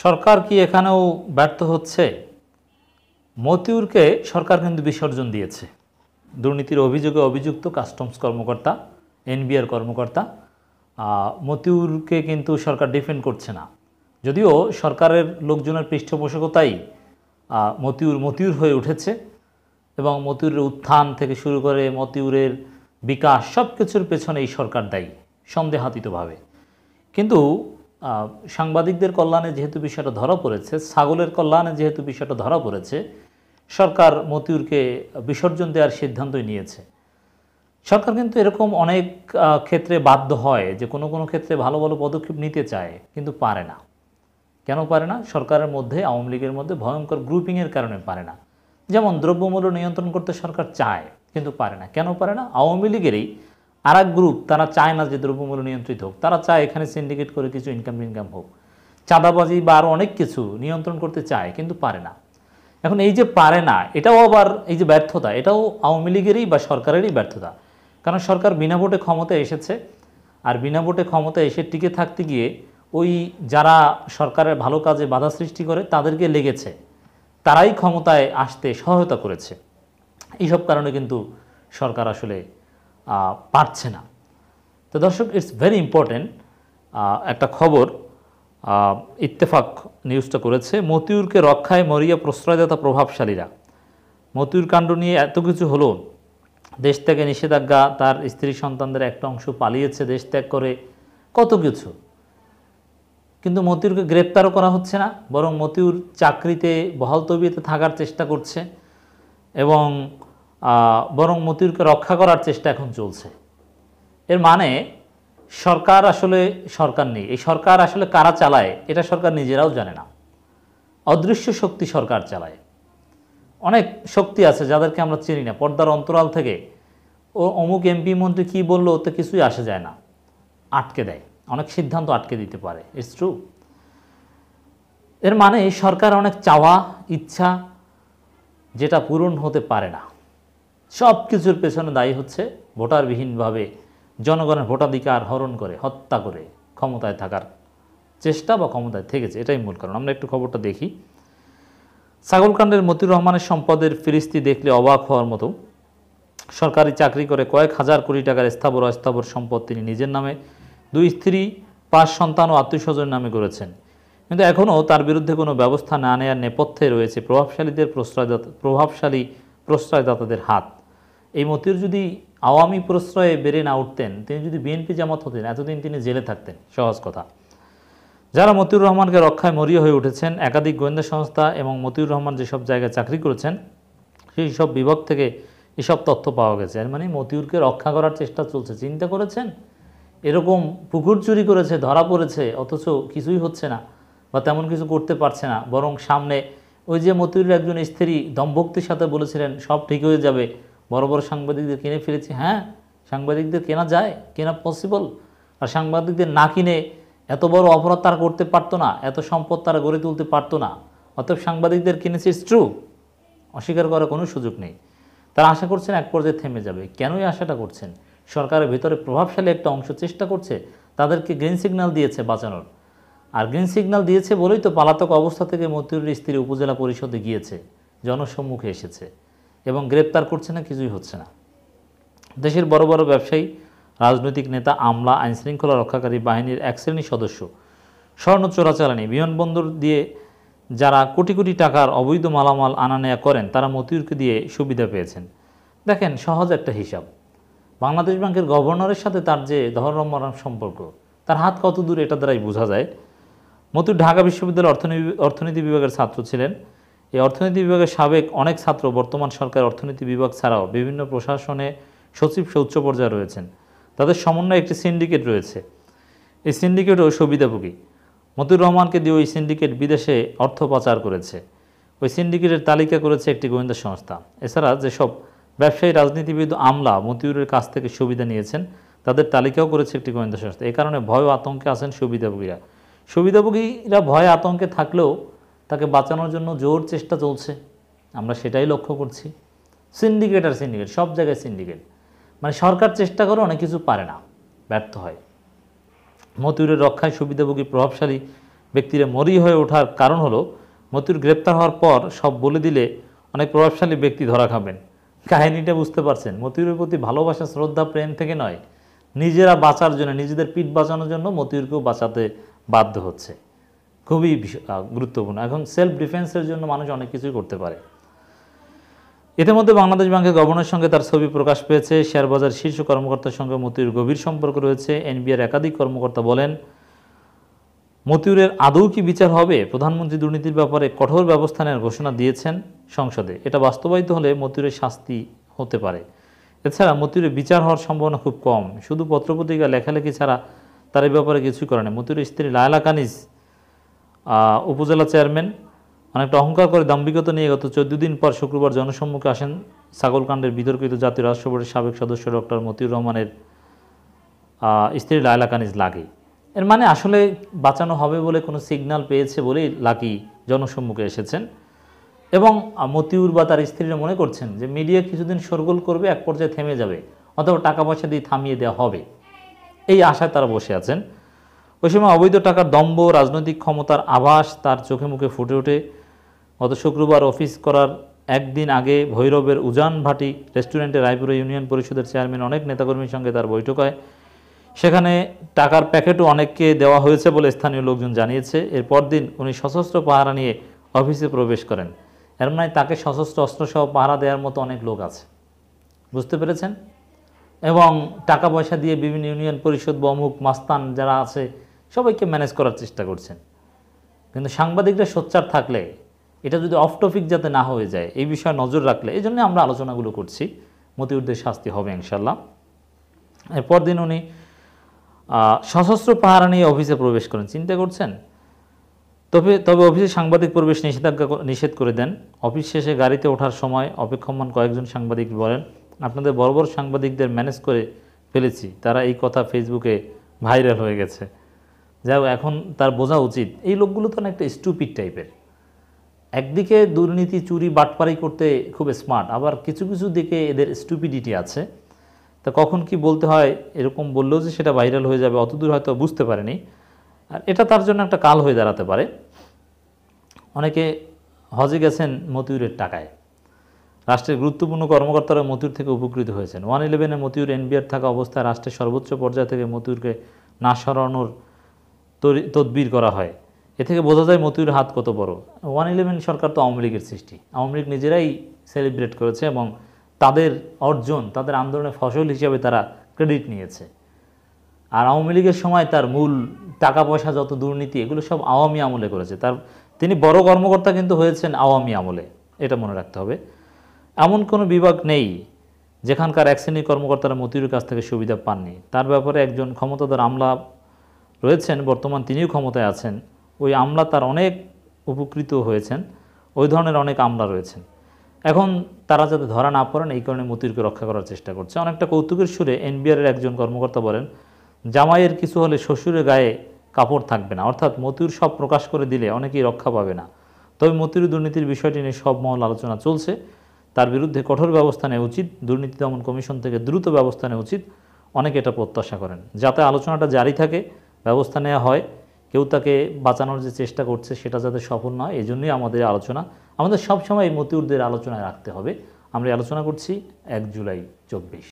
সরকার কি এখানেও ব্যর্থ হচ্ছে? মতিউরকে সরকার কিন্তু বিসর্জন দিয়েছে। দুর্নীতির অভিযোগে অভিযুক্ত কাস্টমস কর্মকর্তা, এনবিআর কর্মকর্তা মতিউরকে কিন্তু সরকার ডিফেন্ড করছে না। যদিও সরকারের লোকজনের পৃষ্ঠপোষকতাই মতিউর হয়ে উঠেছে এবং মতিউরের উত্থান থেকে শুরু করে মতিউরের বিকাশ সব কিছুর পেছনে এই সরকার দায়ী সন্দেহাতীতভাবে। কিন্তু সাংবাদিকদের কল্যাণে যেহেতু বিষয়টা ধরা পড়েছে, ছাগলের কল্যাণে যেহেতু বিষয়টা ধরা পড়েছে, সরকার মতিউরকে বিসর্জন দেওয়ার সিদ্ধান্তই নিয়েছে। সরকার কিন্তু এরকম অনেক ক্ষেত্রে বাধ্য হয় যে কোনো কোনো ক্ষেত্রে ভালো ভালো পদক্ষেপ নিতে চায় কিন্তু পারে না। কেন পারে না? সরকারের মধ্যে, আওয়ামী লীগের মধ্যে ভয়ঙ্কর গ্রুপিংয়ের কারণে পারে না। যেমন দ্রব্যমূল্য নিয়ন্ত্রণ করতে সরকার চায় কিন্তু পারে না। কেন পারে না? আওয়ামী লীগেরই আর এক গ্রুপ, তারা চায় না যে দ্রব্যমূল্য নিয়ন্ত্রিত হোক, তারা চায় এখানে সিন্ডিকেট করে কিছু ইনকাম হোক, চাঁদাবাজি বা আরও অনেক কিছু নিয়ন্ত্রণ করতে চায় কিন্তু পারে না। এখন এই যে পারে না, এটাও আবার এই যে ব্যর্থতা, এটাও আওয়ামী লীগেরই বা সরকারেরই ব্যর্থতা। কারণ সরকার বিনা ভোটে ক্ষমতায় এসেছে, আর বিনা ভোটে ক্ষমতায় এসে টিকে থাকতে গিয়ে ওই যারা সরকারের ভালো কাজে বাধা সৃষ্টি করে তাদেরকে লেগেছে, তারাই ক্ষমতায় আসতে সহায়তা করেছে। এইসব কারণে কিন্তু সরকার আসলে পারছে না। তো দর্শক, ইটস ভেরি ইম্পর্টেন্ট একটা খবর ইত্তেফাক নিউজটা করেছে। মতিউরকে রক্ষায় মরিয়া প্রশ্রয়দাতা প্রভাবশালীরা। মতিউর কাণ্ড নিয়ে এত কিছু হলো, দেশ থেকে নিষেধাজ্ঞা, তার স্ত্রী সন্তানদের একটা অংশ পালিয়েছে দেশ ত্যাগ করে, কত কিছু, কিন্তু মতিউরকে গ্রেপ্তারও করা হচ্ছে না, বরং মতিউর চাকরিতে বহাল তবিয়তে থাকার চেষ্টা করছে এবং বরং মতিউরকে রক্ষা করার চেষ্টা এখন চলছে। এর মানে সরকার আসলে সরকার নেই। এই সরকার আসলে কারা চালায় এটা সরকার নিজেরাও জানে না। অদৃশ্য শক্তি সরকার চালায়। অনেক শক্তি আছে যাদেরকে আমরা চিনি না, পর্দার অন্তরাল থেকে অমুক এমপি মন্ত্রী কী বললো ওতে কিছুই আসে যায় না, আটকে দেয়, অনেক সিদ্ধান্ত আটকে দিতে পারে। It's true. এর মানে সরকার অনেক চাওয়া ইচ্ছা যেটা পূরণ হতে পারে না। সব কিছুর পেছনে দায়ী হচ্ছে ভোটারবিহীনভাবে জনগণের ভোটাধিকার হরণ করে, হত্যা করে ক্ষমতায় থাকার চেষ্টা বা ক্ষমতায় থেকেছে, এটাই মূল কারণ। আমরা একটু খবরটা দেখি। ছাগলকাণ্ডের মতিউর রহমানের সম্পদের ফিরিস্তি দেখলে অবাক হওয়ার মতো। সরকারি চাকরি করে কয়েক হাজার কোটি টাকার স্থাবর অস্থাবর সম্পদ তিনি নিজের নামে, 2 স্ত্রী 5 সন্তান ও আত্মীয়স্বজনের নামে করেছেন। কিন্তু এখনও তার বিরুদ্ধে কোনো ব্যবস্থা না নেওয়ার নেপথ্যে রয়েছে প্রভাবশালী প্রশ্রয়দাতাদের হাত। এই মতিউর যদি আওয়ামী প্রশ্রয়ে বেড়ে না উঠতেন, তিনি যদি বিএনপি জামাত হতেন, এতদিন তিনি জেলে থাকতেন, সহজ কথা। যারা মতিউর রহমানকে রক্ষায় মরিয়া হয়ে উঠেছেন, একাধিক গোয়েন্দা সংস্থা এবং মতিউর রহমান যেসব জায়গায় চাকরি করেছেন সেই সব বিভাগ থেকে এসব তথ্য পাওয়া গেছে। এর মানে মতিউরকে রক্ষা করার চেষ্টা চলছে। চিন্তা করেছেন, এরকম পুকুর চুরি করেছে, ধরা পড়েছে, অথচ কিছুই হচ্ছে না বা তেমন কিছু করতে পারছে না, বরং সামনে ওই যে মতিউরের একজন স্ত্রী দমভক্তির সাথে বলেছিলেন সব ঠিক হয়ে যাবে, বড় বড় সাংবাদিকদের কিনে ফেলেছি। হ্যাঁ, সাংবাদিকদের কেনা যায়, কেনা পসিবল। আর সাংবাদিকদের না কিনে এত বড় অপরাধ তারা করতে পারতো না, এত সম্পদ তারা গড়ে তুলতে পারতো না। অতএব সাংবাদিকদের কিনেছে, ইটস ট্রু, অস্বীকার করার কোনো সুযোগ নেই। তারা আশা করছেন এক পর্যায়ে থেমে যাবে। কেনই আশাটা করছেন? সরকারের ভিতরে প্রভাবশালী একটা অংশ চেষ্টা করছে, তাদেরকে গ্রিন সিগন্যাল দিয়েছে বাঁচানোর। আর গ্রিন সিগন্যাল দিয়েছে বলেই তো পলাতক অবস্থা থেকে মতিউরের স্ত্রী উপজেলা পরিষদে গিয়েছে, জনসম্মুখে এসেছে এবং গ্রেপ্তার করছে না, কিছুই হচ্ছে না। দেশের বড় বড় ব্যবসায়ী, রাজনৈতিক নেতা, আমলা, আইনশৃঙ্খলা রক্ষাকারী বাহিনীর এক শ্রেণীর সদস্য স্বর্ণ চোরাচালানি, বিমানবন্দর দিয়ে যারা কোটি কোটি টাকার অবৈধ মালামাল আনা নেয়া করেন, তারা মতিউরকে দিয়ে সুবিধা পেয়েছেন। দেখেন, সহজ একটা হিসাব, বাংলাদেশ ব্যাংকের গভর্নরের সাথে তার যে ধর্মমরণ সম্পর্ক, তার হাত কত দূর এটা দ্বারাই বোঝা যায়। মতিউর ঢাকা বিশ্ববিদ্যালয়ের অর্থনীতি বিভাগের ছাত্র ছিলেন। এই অর্থনীতি বিভাগের সাবেক অনেক ছাত্র বর্তমান সরকারের অর্থনীতি বিভাগ ছাড়াও বিভিন্ন প্রশাসনে সচিব সহ উচ্চ পর্যায়ে রয়েছেন। তাদের সমন্বয়ে একটি সিন্ডিকেট রয়েছে। এই সিন্ডিকেটও সুবিধাভোগী। মতিউর রহমানকে দিয়ে ওই সিন্ডিকেট বিদেশে অর্থ পাচার করেছে। ওই সিন্ডিকেটের তালিকা করেছে একটি গোয়েন্দা সংস্থা। এছাড়া যেসব ব্যবসায়ী, রাজনীতিবিদ, আমলা মতিউরের কাছ থেকে সুবিধা নিয়েছেন, তাদের তালিকাও করেছে একটি গোয়েন্দা সংস্থা। এই কারণে ভয় ও আতঙ্কে আছেন সুবিধাভোগীরা। সুবিধাভোগীরা ভয়ে আতঙ্কে থাকলেও তাকে বাঁচানোর জন্য জোর চেষ্টা চলছে, আমরা সেটাই লক্ষ্য করছি। সিন্ডিকেট আর সিন্ডিকেট, সব জায়গায় সিন্ডিকেট। মানে সরকার চেষ্টা করে অনেক কিছু পারে না, ব্যর্থ হয়। মতিউরের রক্ষায় সুবিধাভোগী প্রভাবশালী ব্যক্তিরা মরি হয়ে ওঠার কারণ হলো মতিউর গ্রেপ্তার হওয়ার পর সব বলে দিলে অনেক প্রভাবশালী ব্যক্তি ধরা খাবেন। কাহিনীটা বুঝতে পারছেন? মতিউরের প্রতি ভালোবাসা, শ্রদ্ধা, প্রেম থেকে নয়, নিজেরা বাঁচার জন্য, নিজেদের পিঠ বাঁচানোর জন্য মতিউরকেও বাঁচাতে বাধ্য হচ্ছে। খুবই গুরুত্বপূর্ণ। এখন সেলফ ডিফেন্সের জন্য মানুষ অনেক কিছুই করতে পারে। ইতিমধ্যে বাংলাদেশ ব্যাংকের গভর্নরের সঙ্গে তার ছবি প্রকাশ পেয়েছে। শেয়ারবাজার শীর্ষ কর্মকর্তার সঙ্গে মতিউর গভীর সম্পর্ক রয়েছে। এনবিআর একাধিক কর্মকর্তা বলেন, মতিউরের আদৌ কি বিচার হবে? প্রধানমন্ত্রী দুর্নীতির ব্যাপারে কঠোর ব্যবস্থা নেওয়ার ঘোষণা দিয়েছেন সংসদে। এটা বাস্তবায়িত হলে মতিউরের শাস্তি হতে পারে। এছাড়া মতিউরের বিচার হওয়ার সম্ভাবনা খুব কম। শুধু পত্রপত্রিকা লেখালেখি ছাড়া তার এই ব্যাপারে কিছুই করে না। মতিউরের স্ত্রী লায়লা কানিজ উপজেলা চেয়ারম্যান অনেকটা অহংকার করে দাম্ভিকতা নিয়ে গত 14 দিন পর শুক্রবার জনসম্মুখে আসেন ছাগলকাণ্ডের বিতর্কিত জাতীয় রাষ্ট্র বোর্ডের সাবেক সদস্য ডক্টর মতিউর রহমানের স্ত্রী লায়লা কানিজ লাকি। এর মানে আসলে বাঁচানো হবে বলে কোনো সিগন্যাল পেয়েছে বলেই লাকি জনসম্মুখে এসেছেন। এবং মতিউর বা তার স্ত্রীরা মনে করছেন যে মিডিয়া কিছুদিন শোরগোল করবে, এক পর্যায়ে থেমে যাবে, অথবা টাকা পয়সা দিয়ে থামিয়ে দেওয়া হবে, এই আশায় তারা বসে আছেন। ওই সময় অবৈধ টাকার দম্ভ, রাজনৈতিক ক্ষমতার আভাস তার চোখে মুখে ফুটে ওঠে। গত শুক্রবার অফিস করার একদিন আগে ভৈরবের উজান ভাটি রেস্টুরেন্টে রায়পুরা ইউনিয়ন পরিষদের চেয়ারম্যান অনেক নেতাকর্মীর সঙ্গে তার বৈঠক হয়। সেখানে টাকার প্যাকেটও অনেককে দেওয়া হয়েছে বলে স্থানীয় লোকজন জানিয়েছে। এর পরদিন উনি সশস্ত্র পাহারা নিয়ে অফিসে প্রবেশ করেন। এর মানে তাকে সশস্ত্র অস্ত্রসহ পাহারা দেওয়ার মতো অনেক লোক আছে, বুঝতে পেরেছেন? এবং টাকা পয়সা দিয়ে বিভিন্ন ইউনিয়ন পরিষদ বা অমুক মাস্তান যারা আছে সবাইকে ম্যানেজ করার চেষ্টা করছেন। কিন্তু সাংবাদিকরা সোচ্চার থাকলে, এটা যদি অফ টপিক যাতে না হয়ে যায় এই বিষয়ে নজর রাখলে, এই জন্য আমরা আলোচনাগুলো করছি, মতিউরদের শাস্তি হবে ইনশাল্লাহ। এরপর দিন উনি সশস্ত্র পাহারা নিয়ে অফিসে প্রবেশ করেন। চিন্তা করছেন? তবে অফিসে সাংবাদিক প্রবেশ নিষেধ করে দেন। অফিস শেষে গাড়িতে ওঠার সময় অপেক্ষমান কয়েকজন সাংবাদিক বলেন, আপনাদের বড় বড় সাংবাদিকদের ম্যানেজ করে ফেলেছি, তারা এই কথা ফেসবুকে ভাইরাল হয়ে গেছে। যাই হোক, এখন তার বোঝা উচিত এই লোকগুলো তো অনেকটা স্টুপিড টাইপের। একদিকে দুর্নীতি, চুরি, বাটপারি করতে খুব স্মার্ট, আবার কিছু কিছু দিকে এদের স্টুপিডিটি আছে। তা কখন কি বলতে হয় এরকম বললেও যে সেটা ভাইরাল হয়ে যাবে অতদূর হয়তো বুঝতে পারেনি। আর এটা তার জন্য একটা কাল হয়ে দাঁড়াতে পারে। অনেকে হজে গেছেন মতিউরের টাকায়। রাষ্ট্রের গুরুত্বপূর্ণ কর্মকর্তারা মতিউর থেকে উপকৃত হয়েছেন। 111-এ মতিউর এনবিআর থাকা অবস্থায় রাষ্ট্রের সর্বোচ্চ পর্যায় থেকে মতিউরকে না সরানোর তদবির করা হয়। এ থেকে বোঝা যায় মতিউরের হাত কত বড়। 111 সরকার তো আওয়ামী লীগের সৃষ্টি, আওয়ামী লীগ নিজেরাই সেলিব্রেট করেছে এবং তাদের অর্জন, তাদের আন্দোলনের ফসল হিসেবে তারা ক্রেডিট নিয়েছে। আর আওয়ামী লীগের সময় তার মূল টাকা পয়সা যত দুর্নীতি এগুলো সব আওয়ামী আমলে করেছে। তিনি বড় কর্মকর্তা কিন্তু হয়েছেন আওয়ামী আমলে, এটা মনে রাখতে হবে। এমন কোনো বিভাগ নেই যেখানকার এক শ্রেণীর কর্মকর্তারা মতিউরের কাছ থেকে সুবিধা পাননি। তার ব্যাপারে একজন ক্ষমতাধর আমলা রয়েছেন, বর্তমান তিনিও ক্ষমতায় আছেন। ওই আমলা তার অনেক উপকৃত হয়েছেন, ওই ধরনের অনেক আমলা রয়েছেন। এখন তারা যাতে ধরা না পড়েন এই কারণে মতিউরকে রক্ষা করার চেষ্টা করছে। অনেকটা কৌতুকের সুরে এনবিআরের একজন কর্মকর্তা বলেন, জামাইয়ের কিছু হলে শ্বশুরের গায়ে কাপড় থাকবে না, অর্থাৎ মতিউর সব প্রকাশ করে দিলে অনেকেই রক্ষা পাবে না। তবে মতিউর দুর্নীতির বিষয়টি নিয়ে সব মহল আলোচনা চলছে। তার বিরুদ্ধে কঠোর ব্যবস্থা নেওয়া উচিত, দুর্নীতি দমন কমিশন থেকে দ্রুত ব্যবস্থা নেওয়া উচিত, অনেকে এটা প্রত্যাশা করেন। যাতে আলোচনাটা জারি থাকে, ব্যবস্থা নেওয়া হয়, কেউ তাকে বাঁচানোর যে চেষ্টা করছে সেটা যাতে সফল না হয়, এই জন্যই আমাদের আলোচনা। আমাদের সবসময় এই মতিউরদের আলোচনায় রাখতে হবে। আমরা আলোচনা করছি 1 জুলাই 24।